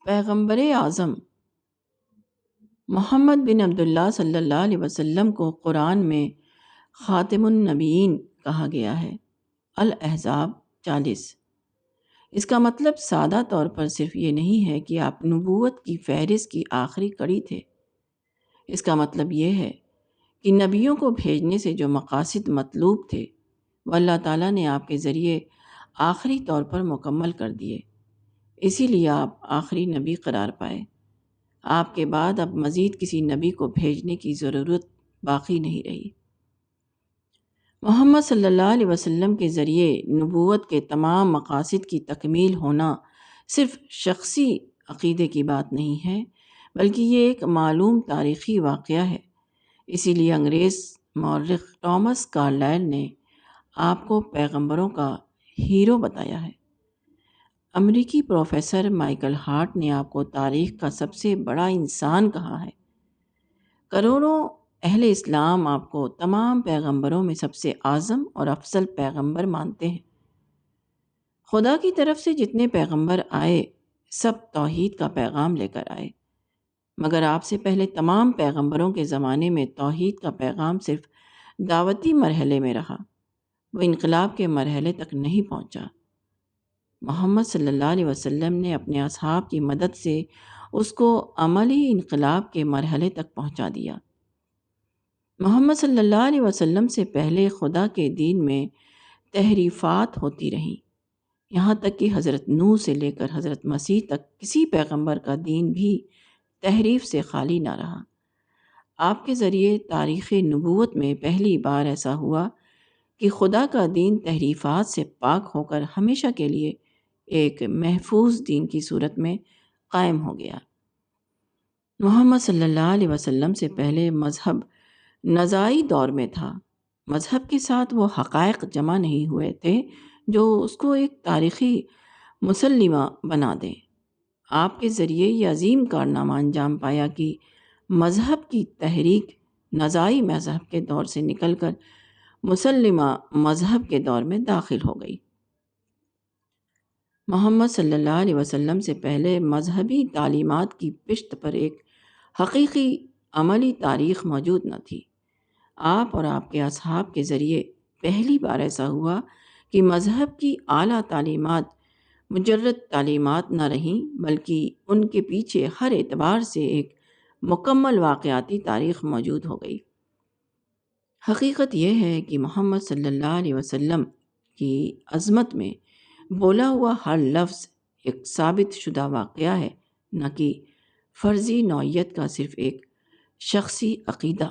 پیغمبر اعظم محمد بن عبداللہ صلی اللہ علیہ وسلم کو قرآن میں خاتم النبیین کہا گیا ہے۔ الاحزاب 40۔ اس کا مطلب سادہ طور پر صرف یہ نہیں ہے کہ آپ نبوت کی فہرست کی آخری کڑی تھے۔ اس کا مطلب یہ ہے کہ نبیوں کو بھیجنے سے جو مقاصد مطلوب تھے وہ اللہ تعالیٰ نے آپ کے ذریعے آخری طور پر مکمل کر دیے، اسی لیے آپ آخری نبی قرار پائے۔ آپ کے بعد اب مزید کسی نبی کو بھیجنے کی ضرورت باقی نہیں رہی۔ محمد صلی اللہ علیہ وسلم کے ذریعے نبوت کے تمام مقاصد کی تکمیل ہونا صرف شخصی عقیدے کی بات نہیں ہے، بلکہ یہ ایک معلوم تاریخی واقعہ ہے۔ اسی لیے انگریز مورخ ٹامس کارلائل نے آپ کو پیغمبروں کا ہیرو بتایا ہے۔ امریکی پروفیسر مائیکل ہارٹ نے آپ کو تاریخ کا سب سے بڑا انسان کہا ہے۔ کروڑوں اہل اسلام آپ کو تمام پیغمبروں میں سب سے اعظم اور افضل پیغمبر مانتے ہیں۔ خدا کی طرف سے جتنے پیغمبر آئے سب توحید کا پیغام لے کر آئے، مگر آپ سے پہلے تمام پیغمبروں کے زمانے میں توحید کا پیغام صرف دعوتی مرحلے میں رہا، وہ انقلاب کے مرحلے تک نہیں پہنچا۔ محمد صلی اللہ علیہ وسلم نے اپنے اصحاب کی مدد سے اس کو عملی انقلاب کے مرحلے تک پہنچا دیا۔ محمد صلی اللہ علیہ وسلم سے پہلے خدا کے دین میں تحریفات ہوتی رہیں، یہاں تک کہ حضرت نوح سے لے کر حضرت مسیح تک کسی پیغمبر کا دین بھی تحریف سے خالی نہ رہا۔ آپ کے ذریعے تاریخ نبوت میں پہلی بار ایسا ہوا کہ خدا کا دین تحریفات سے پاک ہو کر ہمیشہ کے لیے ایک محفوظ دین کی صورت میں قائم ہو گیا۔ محمد صلی اللہ علیہ وسلم سے پہلے مذہب نزاعی دور میں تھا۔ مذہب کے ساتھ وہ حقائق جمع نہیں ہوئے تھے جو اس کو ایک تاریخی مسلمہ بنا دیں۔ آپ کے ذریعے یہ عظیم کارنامہ انجام پایا کہ مذہب کی تحریک نزاعی مذہب کے دور سے نکل کر مسلمہ مذہب کے دور میں داخل ہو گئی۔ محمد صلی اللہ علیہ وسلم سے پہلے مذہبی تعلیمات کی پشت پر ایک حقیقی عملی تاریخ موجود نہ تھی۔ آپ اور آپ کے اصحاب کے ذریعے پہلی بار ایسا ہوا کہ مذہب کی اعلیٰ تعلیمات مجرد تعلیمات نہ رہیں، بلکہ ان کے پیچھے ہر اعتبار سے ایک مکمل واقعاتی تاریخ موجود ہو گئی۔ حقیقت یہ ہے کہ محمد صلی اللہ علیہ وسلم کی عظمت میں بولا ہوا ہر لفظ ایک ثابت شدہ واقعہ ہے، نہ کہ فرضی نوعیت کا صرف ایک شخصی عقیدہ۔